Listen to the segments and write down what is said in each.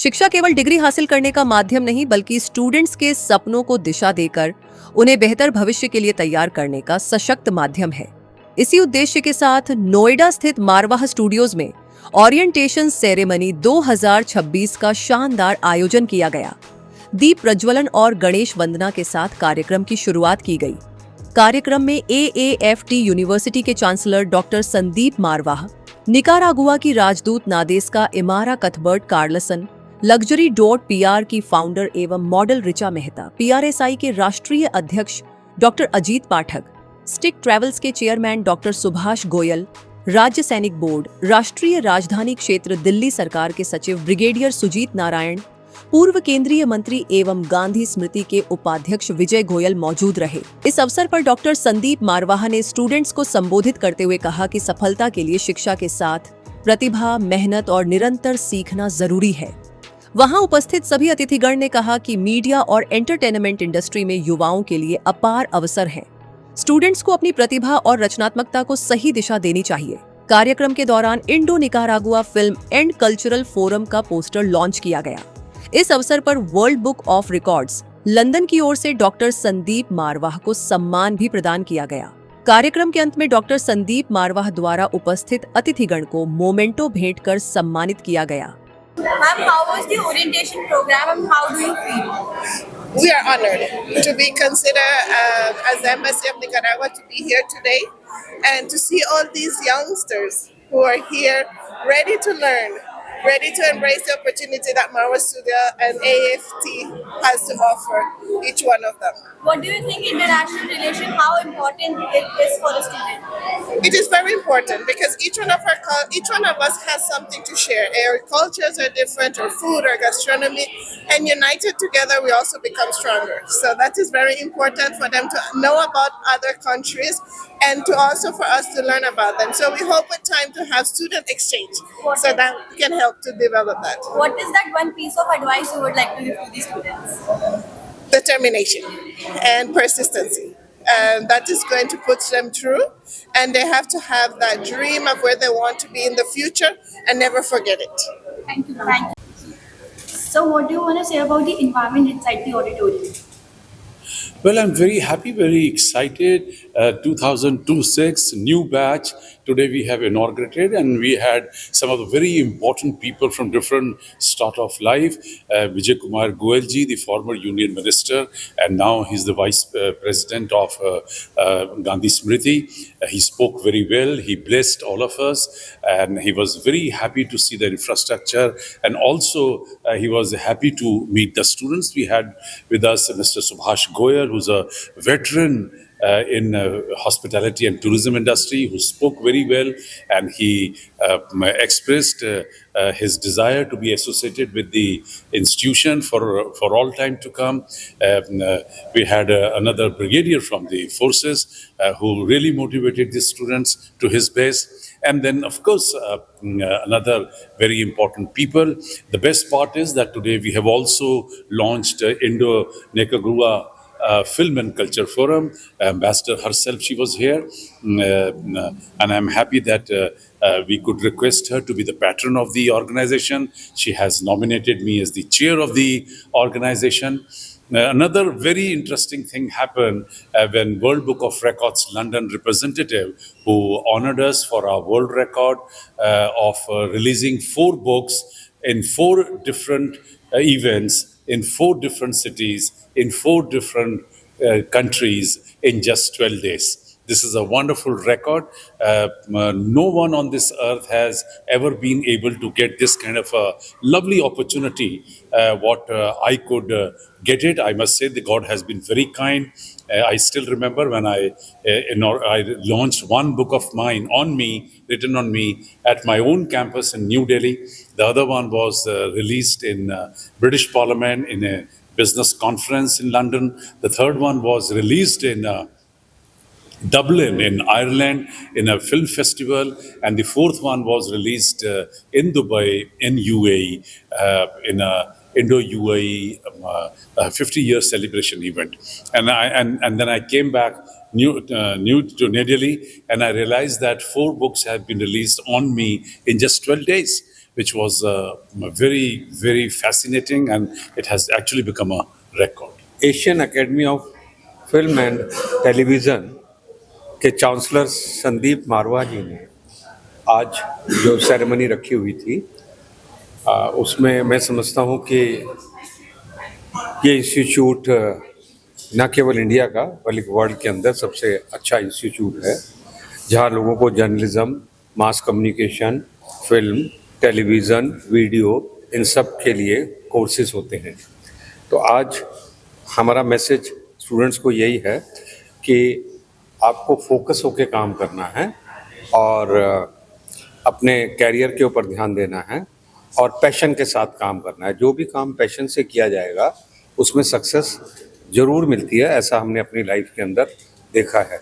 शिक्षा केवल डिग्री हासिल करने का माध्यम नहीं बल्कि स्टूडेंट्स के सपनों को दिशा देकर उन्हें बेहतर भविष्य के लिए तैयार करने का सशक्त माध्यम है। इसी उद्देश्य के साथ नोएडा स्थित मारवाह स्टूडियोज में ओरिएंटेशन सेरेमनी 2026 का शानदार आयोजन किया गया। दीप प्रज्वलन और गणेश वंदना के साथ कार्यक्रम की शुरुआत की गई। कार्यक्रम में AAFT यूनिवर्सिटी के chancellor doctor Sandeep Marwah, Nicaragua की राजदूत Nadeska Imara Cuthbert Carlson, luxury dot PR की फाउंडर एवं मॉडल रिचा मेहता, PRSI के राष्ट्रीय अध्यक्ष डॉक्टर अजीत पाठक, स्टिक ट्रैवल्स के चेयरमैन डॉक्टर सुभाष गोयल, राज्य सैनिक बोर्ड, राष्ट्रीय राजधानी क्षेत्र दिल्ली सरकार के सचिव ब्रिगेडियर सुजीत नारायण, पूर्व केंद्रीय मंत्री एवं गांधी स्मृति के उपाध्यक्ष विजय गोयल मौजूद रहे। इस अवसर पर डॉक्टर संदीप मारवाह ने स्टूडेंट्स को संबोधित करते हुए कहा कि सफलता के लिए शिक्षा के साथ प्रतिभा, मेहनत और निरंतर सीखना जरूरी है। वहां उपस्थित सभी अतिथिगण ने कहा कि मीडिया और एंटरटेनमेंट इंडस्ट्री में युवाओं के लिए अपार अवसर हैं। स्टूडेंट्स को अपनी प्रतिभा और रचनात्मकता को सही दिशा देनी चाहिए। कार्यक्रम के दौरान Indo Nicaragua film and cultural forum का पोस्टर लॉन्च किया गया। इस अवसर पर world book of records London की ओर से डॉक्टर संदीप मारवाह को सम्मान भी प्रदान किया गया। कार्यक्रम के अंत में डॉक्टर संदीप मारवाह द्वारा उपस्थित अतिथिगण को मोमेंटो भेंट कर सम्मानित किया गया। Ma'am, how was the orientation program and how do you feel? We are honored to be considered as the Embassy of Nicaragua to be here today and to see all these youngsters who are here ready to learn, ready to embrace the opportunity that Marwa Studio and AFT has to offer each one of them. What do you think international relation, how important it is for a student? It is very important because each one of us has something to share. Our cultures are different, our food, our gastronomy, and united together we also become stronger. So that is very important for them to know about other countries and to also for us to learn about them. So we hope with time to have student exchange so that we can help to develop that. What is that one piece of advice you would like to give to the students? Determination and persistency. And that is going to put them through, and they have to have that dream of where they want to be in the future and never forget it. Thank you. Thank you. So what do you want to say about the environment inside the auditorium? Well, I'm very happy, very excited. 2026 new batch. Today we have inaugurated, and we had some of the very important people from different start of life. Vijay Kumar Goyalji, the former Union Minister, and now he's the Vice President of Gandhi Smriti. He spoke very well. He blessed all of us, and he was very happy to see the infrastructure, and also he was happy to meet the students. We had with us Mr. Subhash Goyal, who's a veteran in hospitality and tourism industry, who spoke very well, and he expressed his desire to be associated with the institution for all time to come. We had another brigadier from the forces who really motivated the students to his best. And then, of course, another very important people. The best part is that today we have also launched Indo Nicaragua Film and Culture Forum. Ambassador herself, she was here, and I'm happy that we could request her to be the patron of the organization. She has nominated me as the chair of the organization. Another very interesting thing happened when World Book of Records London representative, who honored us for our world record of releasing 4 books in 4 different events, in 4 different cities, in 4 different countries in just 12 days. This is a wonderful record. No one on this earth has ever been able to get this kind of a lovely opportunity. What I could get it, I must say, the God has been very kind. I still remember when I launched one book of mine on me, written on me, at my own campus in New Delhi. The other one was released in British Parliament in a business conference in London. The third one was released in Dublin in Ireland in a film festival, and the fourth one was released in Dubai in UAE in a Indo-UAE 50-year celebration event. And then I came back new to New Delhi, and I realized that 4 books have been released on me in just 12 days. which was very, very fascinating, and it has actually become a record. Asian academy of film and television के chancellor Sandeep मारवा जी ने आज जो ceremony रखी हुई थी उसमें मैं समझता हूँ कि ये इंस्टीट्यूट न केवल इंडिया का बल्कि वर्ल्ड के अंदर सबसे अच्छा इंस्टीट्यूट है, जहाँ लोगों को journalism, mass communication, film, television, video, इन सब के लिए कोर्सेज होते हैं। तो आज हमारा मैसेज स्टूडेंट्स को यही है कि आपको फोकस होकर काम करना है और अपने कैरियर के ऊपर ध्यान देना है और पैशन के साथ काम करना है। जो भी काम पैशन से किया जाएगा उसमें सक्सेस ज़रूर मिलती है, ऐसा हमने अपनी लाइफ के अंदर देखा है।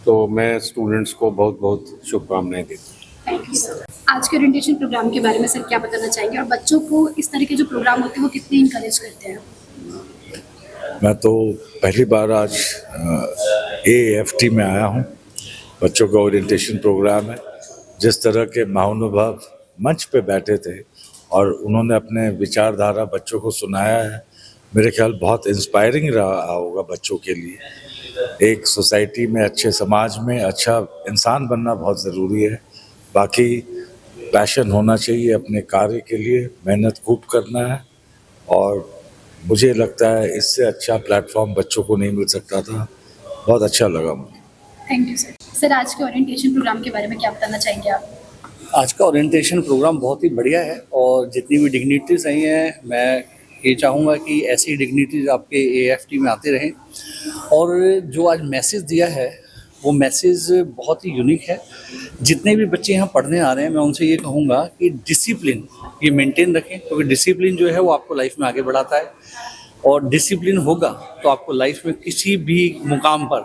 तो मैं स्टूडेंट्स को बहुत बहुत शुभकामनाएं देता हूँ। Thank you sir. आज के ओरिएंटेशन प्रोग्राम के बारे में सर क्या बताना चाहेंगे, और बच्चों को इस तरह के जो प्रोग्राम होते हैं वो कितने इनकरेज करते हैं? मैं तो पहली बार आज AAFT में आया हूँ। बच्चों का ओरिएंटेशन प्रोग्राम है। जिस तरह के महानुभाव मंच पे बैठे थे और उन्होंने अपने विचारधारा बच्चों को सुनाया है, मेरे ख्याल बहुत इंस्पायरिंग रहा होगा बच्चों के लिए। एक सोसाइटी में, अच्छे समाज में अच्छा इंसान बनना बहुत ज़रूरी है। बाकी पैशन होना चाहिए अपने कार्य के लिए, मेहनत खूब करना है, और मुझे लगता है इससे अच्छा प्लेटफॉर्म बच्चों को नहीं मिल सकता था। बहुत अच्छा लगा मुझे। Thank you sir. सर आज के ओरिएंटेशन प्रोग्राम के बारे में क्या बताना चाहेंगे आप? आज का ओरिएंटेशन प्रोग्राम बहुत ही बढ़िया है, और जितनी भी डिग्निटीज आई हैं, मैं ये चाहूँगा कि ऐसी डिग्निटीज आपके AAFT में आते रहें। और जो आज मैसेज दिया है वो मैसेज बहुत ही यूनिक है। जितने भी बच्चे यहाँ पढ़ने आ रहे हैं, मैं उनसे ये कहूँगा कि डिसिप्लिन ये मेंटेन रखें, क्योंकि डिसिप्लिन जो है वो आपको लाइफ में आगे बढ़ाता है, और डिसिप्लिन होगा तो आपको लाइफ में किसी भी मुकाम पर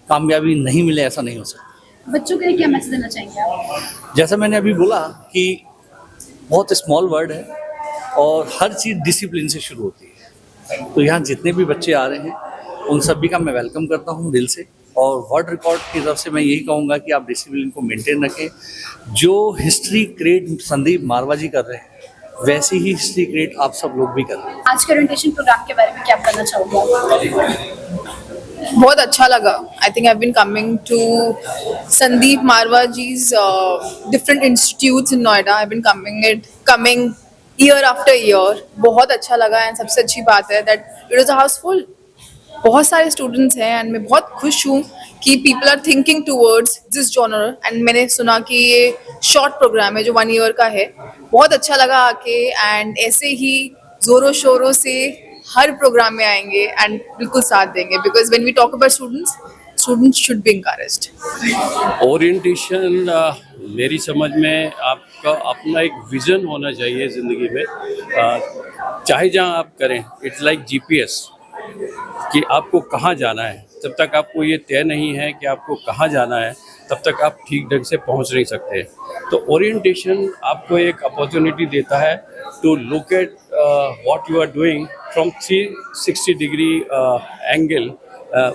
कामयाबी नहीं मिले ऐसा नहीं हो सकता। बच्चों के लिए क्या मैसेज देना चाहेंगे आप? जैसा मैंने अभी बोला कि बहुत स्मॉल वर्ड है और हर चीज़ डिसिप्लिन से शुरू होती है। तो यहाँ जितने भी बच्चे आ रहे हैं उन सभी का मैं वेलकम करता हूँ दिल से, और वर्ल्ड रिकॉर्ड की तरफ से मैं यही कहूँगा कि आप डिसिप्लिन को मेंटेन रखें। जो हिस्ट्री क्रिएट संदीप मारवा जी कर रहे हैं, वैसी ही हिस्ट्री क्रिएट आप सब लोग भी कर रहे हैं। आज के ओरिएंटेशन प्रोग्राम के बारे में क्या बताना चाहोगे? बहुत अच्छा लगा। I think I been coming to Sandeep Marwah जीज different institutes in Noida. I been coming year after year. बहुत अच्छा लगा, एंड सबसे अच्छी बात है that it was a housefull. बहुत सारे स्टूडेंट्स हैं एंड मैं बहुत खुश हूँ कि people are thinking towards this genre. And मैंने सुना कि ये शॉर्ट प्रोग्राम है जो 1 ईयर का है। बहुत अच्छा लगा आके, एंड ऐसे ही ज़ोरों शोरों से हर प्रोग्राम में आएंगे एंड बिल्कुल साथ देंगे, because when we talk about students should be encouraged। Orientation मेरी समझ में आपका अपना एक विज़न होना चाहिए ज़िंदगी में। चाहे जहाँ आप करें, इट्स लाइक GPS कि आपको कहाँ जाना है। जब तक आपको ये तय नहीं है कि आपको कहाँ जाना है, तब तक आप ठीक ढंग से पहुँच नहीं सकते। तो ओरिएंटेशन आपको एक अपॉर्चुनिटी देता है to look at what you are doing from 360 degree angle,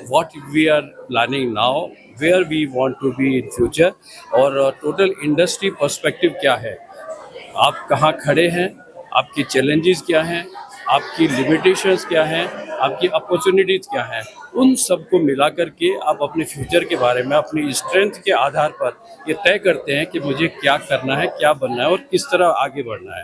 what we are planning now, where we want to be in future, और टोटल इंडस्ट्री पर्सपेक्टिव क्या है, आप कहाँ खड़े हैं, आपकी चैलेंजेस क्या हैं, आपकी लिमिटेशंस क्या हैं, आपकी अपॉर्चुनिटीज़ क्या हैं। उन सब को मिला करके आप अपने फ्यूचर के बारे में अपनी स्ट्रेंथ के आधार पर ये तय करते हैं कि मुझे क्या करना है, क्या बनना है और किस तरह आगे बढ़ना है।